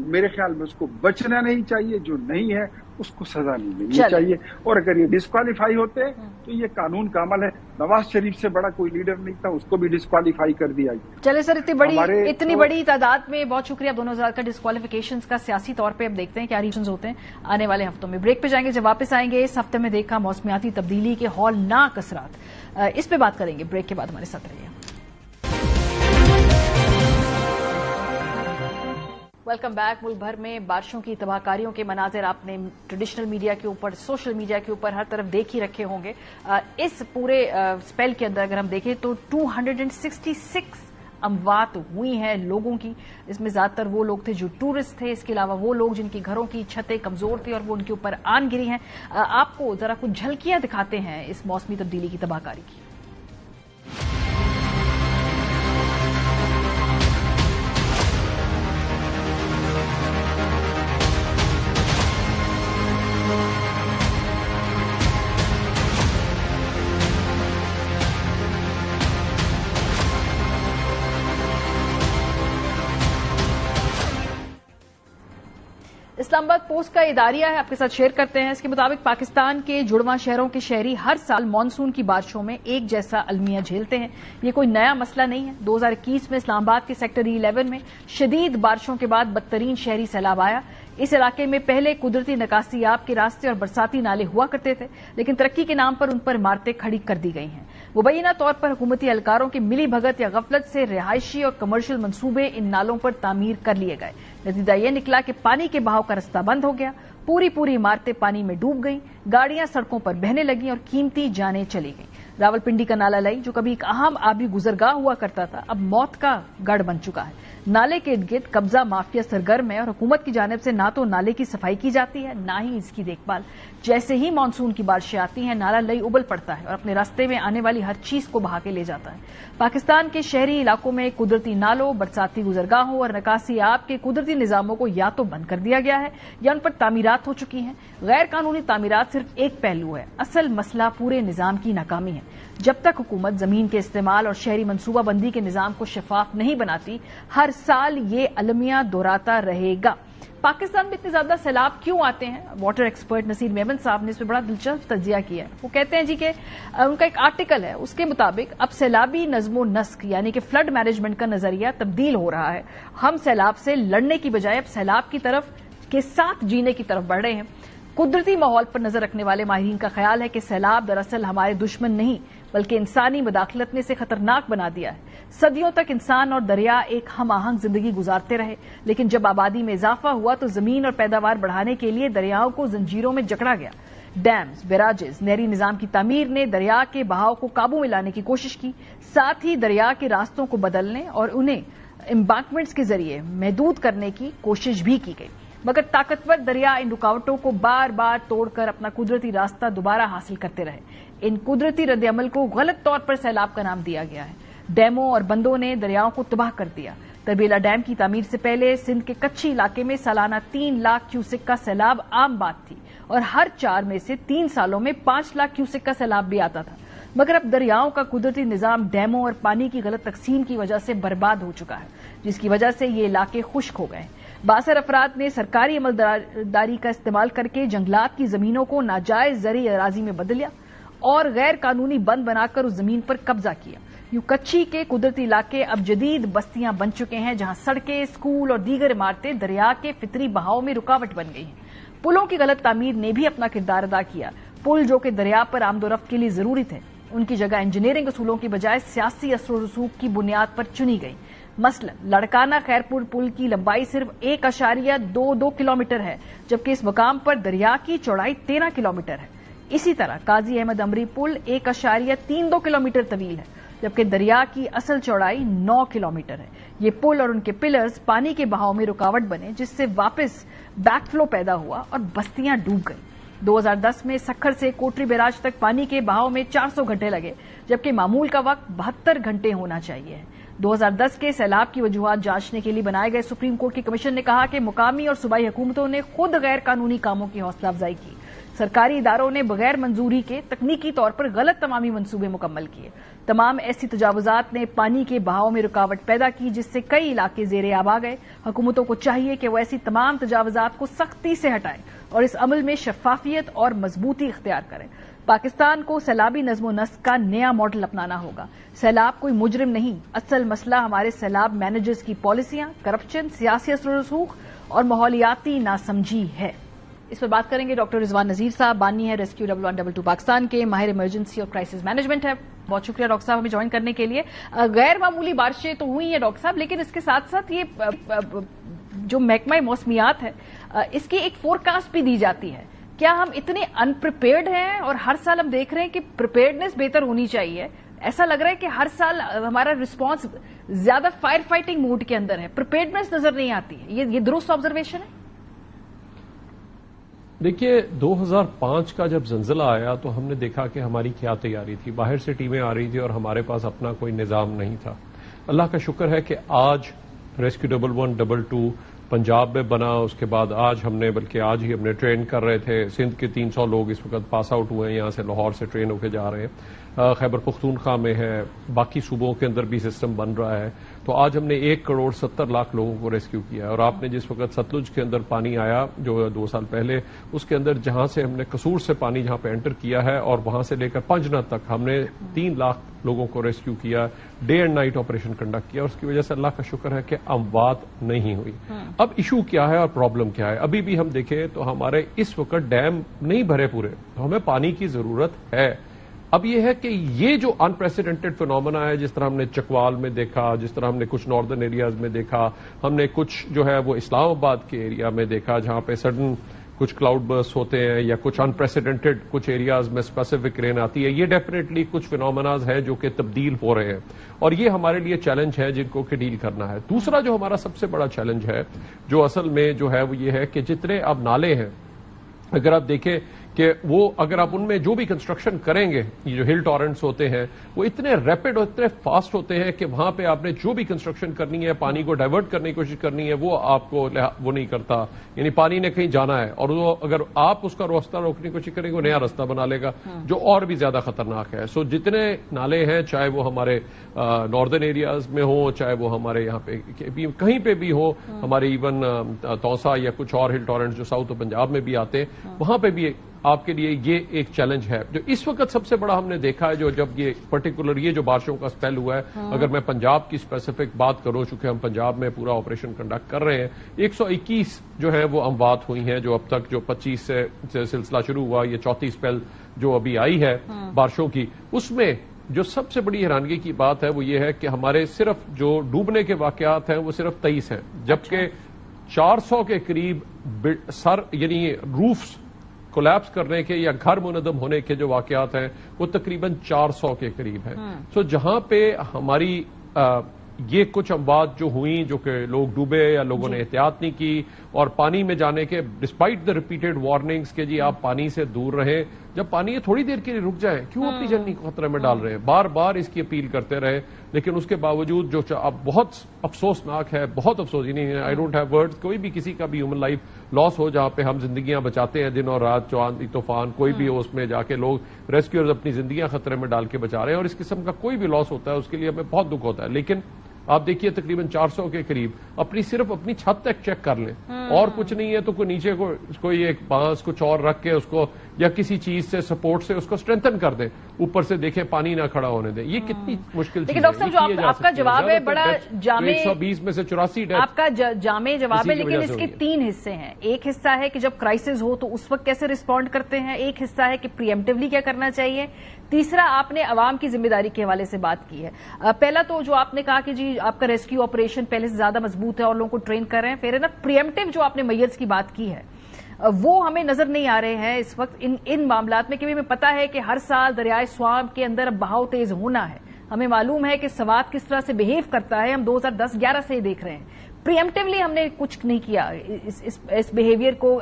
मेरे ख्याल में उसको बचना नहीं चाहिए, जो नहीं है उसको सजा नहीं मिलनी चाहिए। और अगर ये डिस्क्वालीफाई होते हैं तो ये कानून का अमल है। नवाज शरीफ से बड़ा कोई लीडर नहीं था, उसको भी डिस्क्वालीफाई कर दिया। चले सर, इतनी बड़ी तादाद में बहुत शुक्रिया। दोनों हजार का डिस्क्वालिफिकेशन का सियासी तौर पर अब देखते हैं क्या रीजंस होते हैं आने वाले हफ्तों में। ब्रेक पे जाएंगे, जब वापस आएंगे इस हफ्ते में देखा मौसमियाती तब्दीली के हौलनाक असरात, इस पे बात करेंगे। ब्रेक के बाद हमारे साथ रहिए। Welcome back. मुल्क भर में बारिशों की तबाहकारियों के मनाजिर आपने ट्रेडिशनल मीडिया के ऊपर, सोशल मीडिया के ऊपर हर तरफ देख ही रखे होंगे। इस पूरे स्पेल के अंदर अगर हम देखें तो 266 अमवात हुई हैं लोगों की। इसमें ज्यादातर वो लोग थे जो टूरिस्ट थे, इसके अलावा वो लोग जिनकी घरों की छतें कमजोर थी और वो उनके ऊपर आन गिरी हैं। आपको जरा कुछ झलकियां दिखाते हैं इस मौसमी तब्दीली की तबाहकारी की। इस्लामाबाद पोस्ट का इदारिया है, आपके साथ शेयर करते हैं। इसके मुताबिक पाकिस्तान के जुड़वां शहरों के शहरी हर साल मानसून की बारिशों में एक जैसा अलमिया झेलते हैं। ये कोई नया मसला नहीं है। 2021 में इस्लामाबाद के सेक्टर 11 में शदीद बारिशों के बाद बदतरीन शहरी सैलाब आया। इस इलाके में पहले कुदरती नकासियाब के रास्ते और बरसाती नाले हुआ करते थे, लेकिन तरक्की के नाम पर उन पर इमारतें खड़ी कर दी गई हैं। मुबैना तौर पर हुकूमती एहलकारों की मिली भगत या गफलत से रिहायशी और कमर्शियल मंसूबे इन नालों पर तामीर कर लिए गए। नतीजा यह निकला कि पानी के बहाव का रास्ता बंद हो गया, पूरी इमारतें पानी में डूब गईं, गाड़ियां सड़कों पर बहने लगीं और कीमती जानें चली गईं। रावलपिंडी का नाला लई, जो कभी एक अहम आबी गुजरगाह हुआ करता था, अब मौत का गढ़ बन चुका है। नाले के इर्द गिर्द कब्जा माफिया सरगर्म है और हुकूमत की जानिब से ना तो नाले की सफाई की जाती है, ना ही इसकी देखभाल। जैसे ही मानसून की बारिशें आती हैं, नाला लई उबल पड़ता है और अपने रास्ते में आने वाली हर चीज को बहा के ले जाता है। पाकिस्तान के शहरी इलाकों में कुदरती नालों, बरसाती गुजरगाहों और नकासी आब के कुदरती निजामों को या तो बंद कर दिया गया है या उन पर तामीरात हो चुकी हैं। गैर कानूनी तामीरात सिर्फ एक पहलू है, असल मसला पूरे निजाम की नाकामी है। जब तक हुकूमत जमीन के इस्तेमाल और शहरी मनसूबाबंदी के निजाम को शफाफ नहीं बनाती, हर साल ये अलमिया दोहराता रहेगा। पाकिस्तान में इतने ज्यादा सैलाब क्यों आते हैं? वाटर एक्सपर्ट नसीर मेमन साहब ने इस पर बड़ा दिलचस्प तजिया किया है। वो कहते हैं जी कि उनका एक आर्टिकल है, उसके मुताबिक अब सैलाबी नज़्मो नस्क यानी कि फ्लड मैनेजमेंट का नजरिया तब्दील हो रहा है। हम सैलाब से लड़ने की बजाय अब सैलाब की तरफ के साथ जीने की तरफ बढ़ रहे हैं। कुदरती माहौल पर नजर रखने वाले माहिरीन का ख्याल है कि सैलाब दरअसल हमारे दुश्मन नहीं बल्कि इंसानी मदाखलत ने इसे खतरनाक बना दिया है। सदियों तक इंसान और दरिया एक हम आहंग जिंदगी गुजारते रहे, लेकिन जब आबादी में इजाफा हुआ तो जमीन और पैदावार बढ़ाने के लिए दरियाओं को जंजीरों में जकड़ा गया। डैम्स, बैराजेस, नहरी निजाम की तामीर ने दरिया के बहाव को काबू में लाने की कोशिश की, साथ ही दरिया के रास्तों को बदलने और उन्हें एम्बांकमेंट्स के जरिए महदूद करने की कोशिश भी की गई। मगर ताकतवर दरिया इन रुकावटों को बार बार तोड़कर अपना कुदरती रास्ता दोबारा हासिल करते रहे। इन कुदरती रद्द-ए-अमल को गलत तौर पर सैलाब का नाम दिया गया है। डैमों और बंदों ने दरियाओं को तबाह कर दिया। तरबेला डैम की तामीर से पहले सिंध के कच्ची इलाके में सालाना 3 लाख क्यूसेक का सैलाब आम बात थी और हर 4 में से 3 सालों में 5 लाख क्यूसेक का सैलाब भी आता था। मगर अब दरियाओं का कुदरती निजाम डैमों और पानी की गलत तकसीम की वजह से बर्बाद हो चुका है, जिसकी वजह से ये इलाके खुश्क हो गए। बासर अफराद ने सरकारी अमलदारी का इस्तेमाल करके जंगलात की जमीनों को नाजायज ज़री अराजी में बदल लिया और गैर कानूनी बंद बनाकर उस जमीन पर कब्जा किया। यूं कच्ची के कुदरती इलाके अब जदीद बस्तियां बन चुके हैं, जहां सड़कें, स्कूल और दीगर इमारतें दरिया के फितरी बहाव में रुकावट बन गई हैं। पुलों की गलत तामीर ने भी अपना किरदार अदा किया। पुल जो कि दरिया पर आमदोरफ्त के लिए जरूरी थे, उनकी जगह इंजीनियरिंग असूलों की बजाय सियासी असर रसूख की बुनियाद पर चुनी गई। मसलन लड़काना खैरपुर पुल की लंबाई सिर्फ 1.22 किलोमीटर है, जबकि इस मकाम पर दरिया की चौड़ाई 13 किलोमीटर है। इसी तरह काजी अहमद अमरी पुल 1.32 किलोमीटर तवील है, जबकि दरिया की असल चौड़ाई 9 किलोमीटर है। ये पुल और उनके पिलर्स पानी के बहाव में रुकावट बने, जिससे वापस बैकफ्लो पैदा हुआ और बस्तियां डूब गई। 2010 में सखर से कोटरी बैराज तक पानी के बहाव में 400 घंटे लगे, जबकि मामूल का वक्त 72 घंटे होना चाहिए। 2010 के सैलाब की वजूहात जांचने के लिए बनाए गए सुप्रीम कोर्ट की कमीशन ने कहा कि मुकामी और सूबाई हुकूमतों ने खुद गैर कानूनी कामों की हौसला अफजाई की। सरकारी इदारों ने बगैर मंजूरी के तकनीकी तौर पर गलत तमामी मंसूबे मुकम्मल किए। तमाम ऐसी तजावुजात ने पानी के बहाव में रुकावट पैदा की, जिससे कई इलाके ज़ेरे आब आ गए। हुकूमतों को चाहिए कि वो ऐसी तमाम तजावुजात को सख्ती से हटाएं और इस अमल में शफाफियत और मजबूती इख्तियार करें। पाकिस्तान को सैलाबी नज़्म नस्क का नया मॉडल अपनाना होगा। सैलाब कोई मुजरिम नहीं, असल मसला हमारे सैलाब मैनेजर्स की पॉलिसियां, करप्शन, सियासी असर रसूख और माहौलियाती नासमझी है। इस पर बात करेंगे डॉक्टर रिजवान नजीर साहब, बानी है रेस्क्यू 1122 पाकिस्तान के, माहिर इमरजेंसी और क्राइसिस मैनेजमेंट है। बहुत शुक्रिया डॉक्टर साहब हमें ज्वाइन करने के लिए। गैर मामूली बारिशें तो हुई हैं डॉक्टर साहब, लेकिन इसके साथ साथ ये जो महकमा मौसमियात है इसकी एक फोरकास्ट भी दी जाती है। क्या हम इतने अनप्रिपेयर्ड हैं? और हर साल हम देख रहे हैं कि प्रिपेयर्डनेस बेहतर होनी चाहिए। ऐसा लग रहा है कि हर साल हमारा रिस्पांस ज्यादा फायर फाइटिंग मोड के अंदर है, प्रिपेयर्डनेस नजर नहीं आती है। ये दुरुस्त ऑब्जर्वेशन है? देखिए, 2005 का जब जंजिला आया तो हमने देखा कि हमारी क्या तैयारी थी। बाहर से टीमें आ रही थी और हमारे पास अपना कोई निजाम नहीं था। अल्लाह का शुक्र है कि आज रेस्क्यू 1122 पंजाब में बना, उसके बाद आज ही हमने ट्रेन कर रहे थे। सिंध के 300 लोग इस वक्त पास आउट हुए हैं, यहाँ से लाहौर से ट्रेन होकर जा रहे हैं। खैबर पख्तूनख्वा में है, बाकी सूबों के अंदर भी सिस्टम बन रहा है। तो आज हमने 1,70,00,000 लोगों को रेस्क्यू किया है। और आपने जिस वक्त सतलुज के अंदर पानी आया जो 2 साल पहले, उसके अंदर जहां से हमने कसूर से पानी जहां पे एंटर किया है और वहां से लेकर पंजना तक हमने 3 लाख लोगों को रेस्क्यू किया, day and night operation conduct किया। उसकी वजह से अल्लाह का शुक्र है कि अमवात नहीं हुई। अब इशू क्या है और प्रॉब्लम क्या है? अभी भी हम देखें तो हमारे इस वक्त डैम नहीं भरे पूरे, तो हमें पानी की जरूरत है। अब यह है कि ये जो अनप्रेसिडेंटेड फिनोमेना है, जिस तरह हमने चकवाल में देखा, जिस तरह हमने कुछ नॉर्दर्न एरियाज में देखा, हमने कुछ जो है वो इस्लामाबाद के एरिया में देखा जहां पे सडन कुछ क्लाउड बर्स्ट होते हैं या कुछ अनप्रेसिडेंटेड कुछ एरियाज में स्पेसिफिक रेन आती है। ये डेफिनेटली कुछ फिनोमेनाज है जो कि तब्दील हो रहे हैं और ये हमारे लिए चैलेंज है जिनको कि डील करना है। दूसरा जो हमारा सबसे बड़ा चैलेंज है, जो असल में जो है वो ये है कि जितने अब नाले हैं, अगर आप देखें कि वो अगर आप उनमें जो भी कंस्ट्रक्शन करेंगे, ये जो हिल टॉरेंट्स होते हैं वो इतने रैपिड और इतने फास्ट होते हैं कि वहां पे आपने जो भी कंस्ट्रक्शन करनी है, पानी को डाइवर्ट करने की कोशिश करनी है, वो आपको वो नहीं करता। यानी पानी ने कहीं जाना है और वो अगर आप उसका रास्ता रोकने की कोशिश करेंगे वो नया रास्ता बना लेगा जो और भी ज्यादा खतरनाक है। सो जितने नाले हैं, चाहे वो हमारे नॉर्दर्न एरियाज में हो, चाहे वो हमारे यहाँ पे कहीं पे भी हो, हमारे इवन तौसा या कुछ और हिल टॉरेंट्स जो साउथ पंजाब में भी आते हैं, वहां पे भी आपके लिए ये एक चैलेंज है। जो इस वक्त सबसे बड़ा हमने देखा है, जो जब ये पर्टिकुलर ये जो बारिशों का स्पेल हुआ है, अगर मैं पंजाब की स्पेसिफिक बात करूं, चूंकि हम पंजाब में पूरा ऑपरेशन कंडक्ट कर रहे हैं, 121 जो है वो अमवात हुई हैं जो अब तक, जो 25 से सिलसिला शुरू हुआ, ये चौथी स्पेल जो अभी आई है बारिशों की, उसमें जो सबसे बड़ी हैरानगी की बात है वो ये है कि हमारे सिर्फ जो डूबने के वाकयात हैं वो सिर्फ 23 हैं, जबकि 400 के करीब सर यानी रूफ्स कोलैप्स करने के या घर मुनदम होने के जो वाकयात हैं वो तकरीबन 400 के करीब हैं। सो जहां पे हमारी ये कुछ अमवात जो हुई, जो कि लोग डूबे या लोगों ने एहतियात नहीं की और पानी में जाने के डिस्पाइट द रिपीटेड वार्निंग्स के जी आप पानी से दूर रहें, जब पानी ये थोड़ी देर के लिए रुक जाए, क्यों अपनी जान को खतरे में डाल रहे हैं? बार बार इसकी अपील करते रहे, लेकिन उसके बावजूद जो अब बहुत अफसोसनाक है, बहुत अफसोस, आई डोंट हैव वर्ड्स, कोई भी किसी का भी ह्यूमन लाइफ लॉस हो जहां पे हम जिंदगियां बचाते हैं दिन और रात, आंधी तूफान कोई भी हो, उसमें जाके लोग रेस्क्यूअर्स अपनी जिंदगियां खतरे में डाल के बचा रहे हैं और इस किस्म का कोई भी लॉस होता है उसके लिए हमें बहुत दुख होता है। लेकिन आप देखिए तकरीबन 400 के करीब सिर्फ अपनी छत तक चेक कर लें और कुछ नहीं है तो कोई नीचे को कोई एक बांस कुछ और रख के उसको या किसी चीज से सपोर्ट से उसको स्ट्रेंथन कर दें, ऊपर से देखें पानी ना खड़ा होने दें। ये कितनी मुश्किल चीज है। डॉक्टर साहब जो आपका जवाब है बड़ा जामे, 120 में से 84 आपका जामे जवाब है, लेकिन इसके 3 हिस्से हैं। एक हिस्सा है कि जब क्राइसिस हो तो उस वक्त कैसे रिस्पॉन्ड करते हैं, एक हिस्सा है कि प्रीएम्प्टिवली क्या करना चाहिए, तीसरा आपने अवाम की जिम्मेदारी के हवाले से बात की है। पहला तो जो आपने कहा कि जी आपका रेस्क्यू ऑपरेशन पहले से ज्यादा मजबूत है और लोगों को ट्रेन कर रहे हैं, फिर है ना प्रीएम्प्टिव जो आपने मैयर्स की बात की है वो हमें नजर नहीं आ रहे हैं इस वक्त इन मामलात में, क्योंकि हमें पता है कि हर साल दरियाए स्वाब के अंदर अब बहाव तेज होना है। हमें मालूम है कि सवात किस तरह से बिहेव करता है, हम 2010-11 से देख रहे हैं। प्रीएम्प्टिवली हमने कुछ नहीं किया इस बिहेवियर को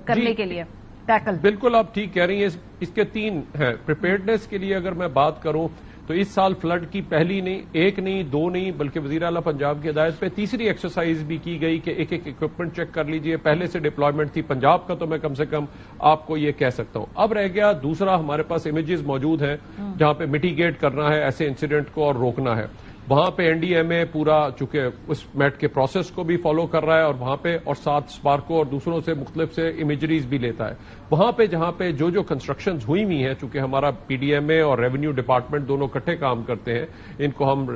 करने के लिए। टैकल। बिल्कुल आप ठीक कह रही हैं, इसके 3 हैं। प्रिपेयर्डनेस के लिए अगर मैं बात करूं तो इस साल फ्लड की पहली नहीं, 1 नहीं, 2 नहीं, बल्कि वज़ीर आला पंजाब की हिदायत पे तीसरी एक्सरसाइज भी की गई कि एक इक्विपमेंट चेक कर लीजिए। पहले से डिप्लॉयमेंट थी पंजाब का, तो मैं कम से कम आपको ये कह सकता हूं। अब रह गया दूसरा, हमारे पास इमेजेस मौजूद हैं जहां पे मिटिगेट करना है ऐसे इंसिडेंट को और रोकना है। वहां पे एनडीएमए पूरा चूंकि उस मैट के प्रोसेस को भी फॉलो कर रहा है और वहां पे और साथ स्पार्को और दूसरों से मुख्तलिफ से इमेजरीज भी लेता है। वहां पे जहां पे जो कंस्ट्रक्शंस हुई हुई हैं, चूंकि हमारा पीडीएमए और रेवेन्यू डिपार्टमेंट दोनों इकट्ठे काम करते हैं, इनको हम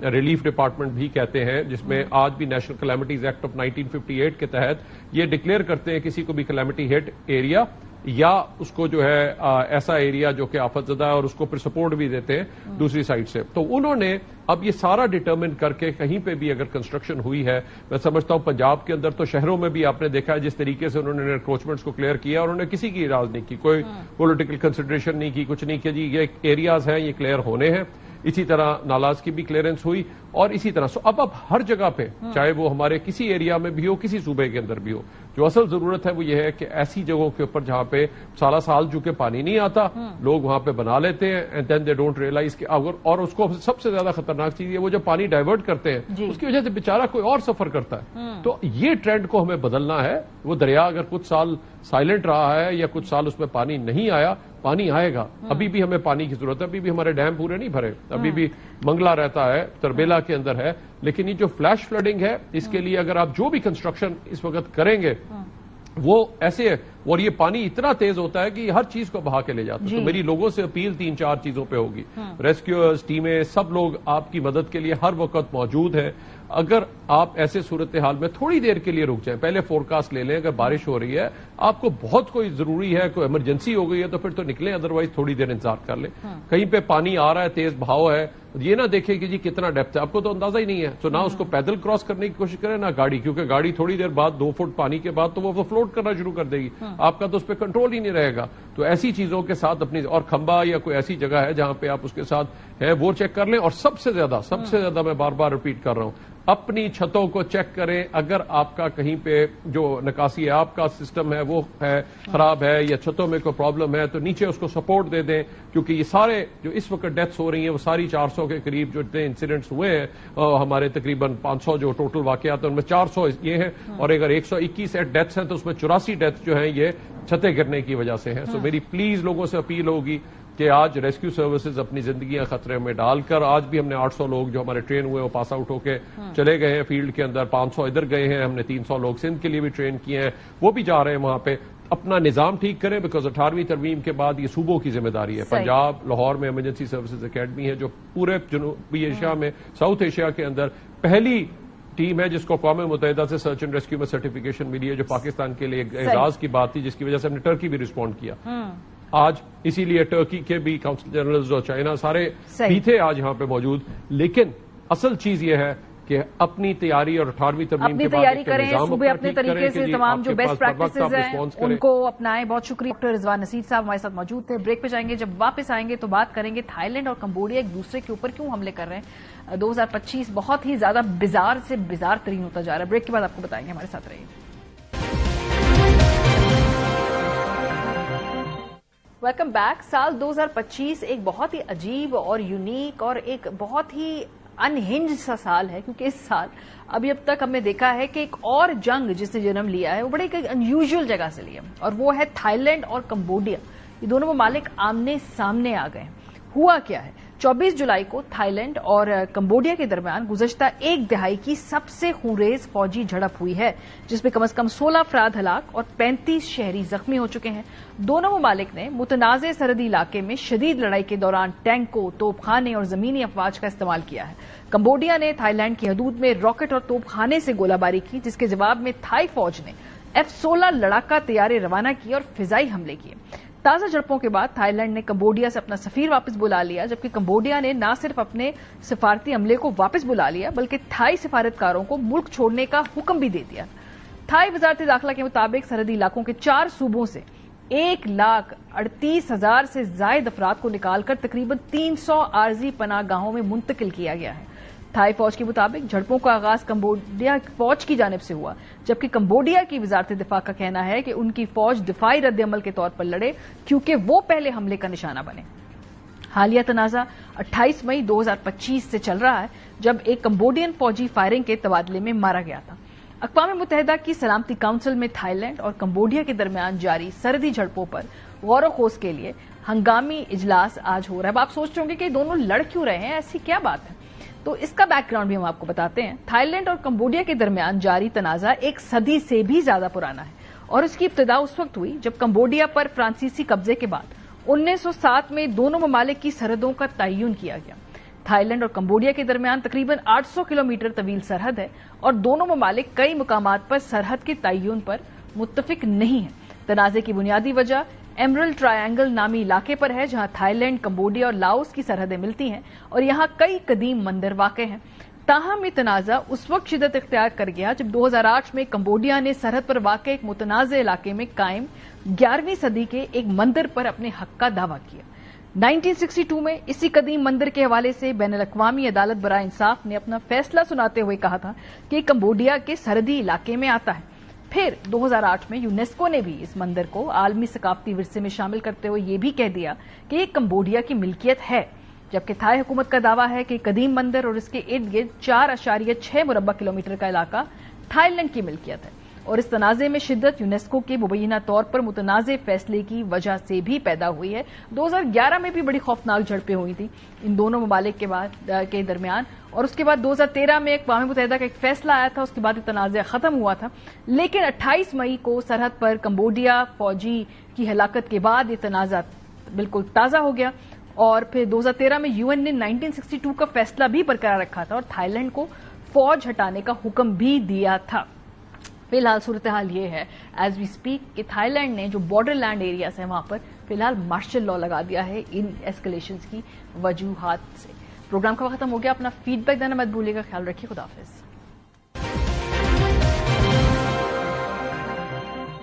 रिलीफ डिपार्टमेंट भी कहते हैं, जिसमें आज भी नेशनल कैलेमिटीज एक्ट ऑफ 1958 के तहत ये डिक्लेयर करते हैं किसी को भी कैलेमिटी हिट एरिया या उसको जो है ऐसा एरिया जो कि आफतजदा है, और उसको फिर सपोर्ट भी देते हैं दूसरी साइड से। तो उन्होंने अब ये सारा डिटरमिन करके कहीं पे भी अगर कंस्ट्रक्शन हुई है, मैं समझता हूं पंजाब के अंदर तो शहरों में भी आपने देखा है जिस तरीके से उन्होंने एनक्रोचमेंट्स को क्लियर किया, और उन्होंने किसी की इराज नहीं की, कोई पॉलिटिकल कंसिडरेशन नहीं की, कुछ नहीं किया जी ये एरियाज हैं ये क्लियर होने हैं। इसी तरह नालाज की भी क्लियरेंस हुई, और इसी तरह अब हर जगह पे, चाहे वो हमारे किसी एरिया में भी हो, किसी सूबे के अंदर भी हो, जो असल जरूरत है वो ये है कि ऐसी जगहों के ऊपर जहां पे सारा साल चूंकि पानी नहीं आता, लोग वहां पे बना लेते हैं and then they don't realize कि और उसको सबसे ज्यादा खतरनाक चीज है वो जो पानी डाइवर्ट करते हैं उसकी वजह से बेचारा कोई और सफर करता है। तो ये ट्रेंड को हमें बदलना है। वो दरिया अगर कुछ साल साइलेंट रहा है या कुछ साल उसमें पानी नहीं आया, पानी आएगा। अभी भी हमें पानी की जरूरत है, अभी भी हमारे डैम पूरे नहीं भरे, अभी भी मंगला रहता है, तरबेला के अंदर है। लेकिन ये जो फ्लैश फ्लडिंग है, इसके लिए अगर आप जो भी कंस्ट्रक्शन इस वक्त करेंगे वो ऐसे है, और ये पानी इतना तेज होता है कि हर चीज को बहा के ले जाता है। तो मेरी लोगों से अपील 3-4 चीजों पे होगी। रेस्क्यूअर्स टीमें सब लोग आपकी मदद के लिए हर वक्त मौजूद हैं। अगर आप ऐसे सूरत हाल में थोड़ी देर के लिए रुक जाएं, पहले फोरकास्ट ले लें, अगर बारिश हो रही है, आपको बहुत कोई जरूरी है, कोई इमरजेंसी हो गई है तो फिर तो निकलें, अदरवाइज थोड़ी देर इंतजार कर लें। कहीं पे पानी आ रहा है, तेज बहाव है, ये ना देखें कि जी कितना डेप्थ है, आपको तो अंदाजा ही नहीं है, तो ना उसको पैदल क्रॉस करने की कोशिश करें ना गाड़ी, क्योंकि गाड़ी थोड़ी देर बाद 2 फुट पानी के बाद तो वो फ्लोट करना शुरू कर देगी, आपका तो उस पर कंट्रोल ही नहीं रहेगा। तो ऐसी चीजों के साथ अपनी, और खंबा या कोई ऐसी जगह है जहां पे आप उसके साथ है वो चेक कर लें। और सबसे ज्यादा मैं बार बार रिपीट कर रहा हूं, अपनी छतों को चेक करें। अगर आपका कहीं पे जो निकासी है, आपका सिस्टम है वो है खराब है या छतों में कोई प्रॉब्लम है, तो नीचे उसको सपोर्ट दे दें, क्योंकि ये सारे जो इस वक्त डेथ्स हो रही हैं वो सारी 400 के करीब जो इतने इंसिडेंट्स हुए हैं, हमारे तकरीबन 500 जो टोटल वाकयात हैं उनमें 400 ये हैं, और अगर 121 डेथ्स हैं तो उसमें 84 डेथ जो हैं ये छतें गिरने की वजह से हैं। सो मेरी प्लीज लोगों से अपील होगी कि आज रेस्क्यू सर्विसेज अपनी जिंदगियां खतरे में डालकर, आज भी हमने 800 लोग जो हमारे ट्रेन हुए वो पास आउट होके चले गए हैं फील्ड के अंदर, 500 इधर गए हैं, हमने 300 लोग सिंध के लिए भी ट्रेन किए हैं, वो भी जा रहे हैं वहां पे। अपना निजाम ठीक करें, बिकॉज 18वीं तरमीम के बाद ये सूबों की जिम्मेदारी है। पंजाब लाहौर में इमरजेंसी सर्विसेज अकेडमी है जो पूरे जनूबी एशिया में, साउथ एशिया के अंदर पहली टीम है जिसको अक़वाम मुत्तहिदा से सर्च एंड रेस्क्यू में सर्टिफिकेशन मिली है, जो पाकिस्तान के लिए एजाज की बात थी, जिसकी वजह से हमने टर्की भी रिस्पॉन्ड किया। आज इसीलिए टर्की के भी काउंसिल जनरल्स और चाइना सारे भी थे आज यहाँ पे मौजूद। लेकिन असल चीज ये है कि अपनी तैयारी और 18वीं तरमीम के बाद तैयारी करें, सूबे अपने तरीके से तमाम जो बेस्ट प्रैक्टिसेस हैं उनको अपनाएं। बहुत शुक्रिया। डॉक्टर रिजवान नसीर साहब हमारे साथ मौजूद थे। ब्रेक पे जाएंगे, जब वापस आएंगे तो बात करेंगे थाईलैंड और कंबोडिया एक दूसरे के ऊपर क्यों हमले कर रहे हैं। 2025 बहुत ही ज्यादा बिजार से बिजार तरीन होता जा रहा है। ब्रेक के बाद आपको बताएंगे, हमारे साथ रहिए। Welcome back. साल 2025 एक बहुत ही अजीब और यूनिक और एक बहुत ही अनहिंज सा साल है, क्योंकि इस साल अभी अब तक हमने देखा है कि एक और जंग जिसने जन्म लिया है वो बड़े एक अनयूजुअल जगह से लिया, और वो है थाईलैंड और कंबोडिया। ये दोनों ममालिक आमने सामने आ गए। हुआ क्या है, 24 जुलाई को थाईलैंड और कंबोडिया के दरमियान गुज़श्ता एक दहाई की सबसे खूंरेज फौजी झड़प हुई है, जिसमें कम से कम 16 अफराद हलाक और 35 शहरी जख्मी हो चुके हैं। दोनों ममालिक ने मुतनाज़े सरहदी इलाके में शदीद लड़ाई के दौरान टैंकों, तोपखाने और जमीनी अफवाज का इस्तेमाल किया है। कंबोडिया ने थाईलैंड की हदूद में रॉकेट और तोपखाने से गोलाबारी की, जिसके जवाब में थाई फौज ने F-16 लड़ाका तैयारे रवाना किए और फिजाई हमले किए। ताजा झड़पों के बाद थाईलैंड ने कंबोडिया से अपना सफीर वापस बुला लिया, जबकि कंबोडिया ने न सिर्फ अपने सिफारती अमले को वापस बुला लिया बल्कि थाई सिफारतकारों को मुल्क छोड़ने का हुक्म भी दे दिया। थाई वजारत दाखिला के मुताबिक सरहदी इलाकों के 4 सूबों से 1,38,000 से जायद अफराद को निकालकर तकरीबन 300 आरजी पनाहगाहों में मुंतकिल किया गया है। थाई फौज के मुताबिक झड़पों का आगाज कंबोडिया फौज की जानिब से हुआ, जबकि कंबोडिया की वजारत दिफा का कहना है कि उनकी फौज दिफाई रद्द-ए-अमल के तौर पर लड़े क्योंकि वो पहले हमले का निशाना बने। हालिया तनाजा 28 मई 2025 से चल रहा है, जब एक कंबोडियन फौजी फायरिंग के तबादले में मारा गया था। अक़वाम मुत्तहिदा की सलामती काउंसिल में थाईलैंड और कंबोडिया के दरमियान जारी सरहदी झड़पों पर गौर-ओ-खोज के लिए हंगामी इजलास आज हो रहा है। अब आप सोच रहे होंगे कि दोनों लड़ क्यों रहे हैं, ऐसी क्या बात है? तो इसका बैकग्राउंड भी हम आपको बताते हैं। थाईलैंड और कंबोडिया के दरमियान जारी तनाजा एक सदी से भी ज्यादा पुराना है और इसकी इब्तिदा उस वक्त हुई जब कंबोडिया पर फ्रांसीसी कब्जे के बाद 1907 में दोनों ममालिक की सरहदों का तयन किया गया। थाईलैंड और कंबोडिया के दरमियान तकरीबन 800 किलोमीटर तवील सरहद है और दोनों ममालिक कई मुकामात पर सरहद के तयन पर मुत्तफिक नहीं है। तनाजे की बुनियादी वजह एमरल्ड ट्रायंगल नामी इलाके पर है, जहां थाईलैंड, कंबोडिया और लाओस की सरहदें मिलती हैं और यहां कई कदीम मंदिर वाक़ हैं। ताहम ये तनाजा उस वक्त शिद्दत इख्तियार कर गया जब 2008 में कंबोडिया ने सरहद पर वाक़ एक मुतनाज़ इलाके में कायम 11वीं सदी के एक मंदिर पर अपने हक का दावा किया। 1962 में इसी कदीम मंदिर के हवाले से बैनुल-अक़वामी अदालत बराए इंसाफ ने अपना फैसला सुनाते हुए कहा था कि कंबोडिया के सरहदी इलाके में आता है। फिर 2008 में यूनेस्को ने भी इस मंदिर को आलमी सकाफती विरसे में शामिल करते हुए यह भी कह दिया कि ये कंबोडिया की मिल्कियत है, जबकि थाई हुकूमत का दावा है कि कदीम मंदिर और इसके इर्द गिर्द 4.6 मुरब्बा किलोमीटर का इलाका थाईलैंड की मिल्कियत है और इस तनाजे में शिद्दत यूनेस्को के मुबैना तौर पर मुतनाज़े फैसले की वजह से भी पैदा हुई है। 2011 में भी बड़ी खौफनाक झड़पें हुई थी इन दोनों ममालिक के दरमियान और उसके बाद 2013 में अक़वाम मुत्तहिदा का एक फैसला आया था, उसके बाद ये तनाज़ा खत्म हुआ था। लेकिन 28 मई को सरहद पर कंबोडिया फौजी की हलाकत के बाद ये तनाज़ा बिल्कुल ताज़ा हो गया और फिर 2013 में यूएन ने 1962 का फैसला भी बरकरार रखा था और थाईलैंड को फौज हटाने का हुक्म भी दिया था। फिलहाल सूरत हाल ये है एज वी स्पीक कि थाईलैंड ने जो बॉर्डर लैंड एरियाज है वहां पर फिलहाल मार्शल लॉ लगा दिया है इन एस्केलेशंस की वजूहात से। प्रोग्राम का खत्म हो गया। अपना फीडबैक देना मत भूलिएगा। ख्याल रखिए। खुदा हाफिज।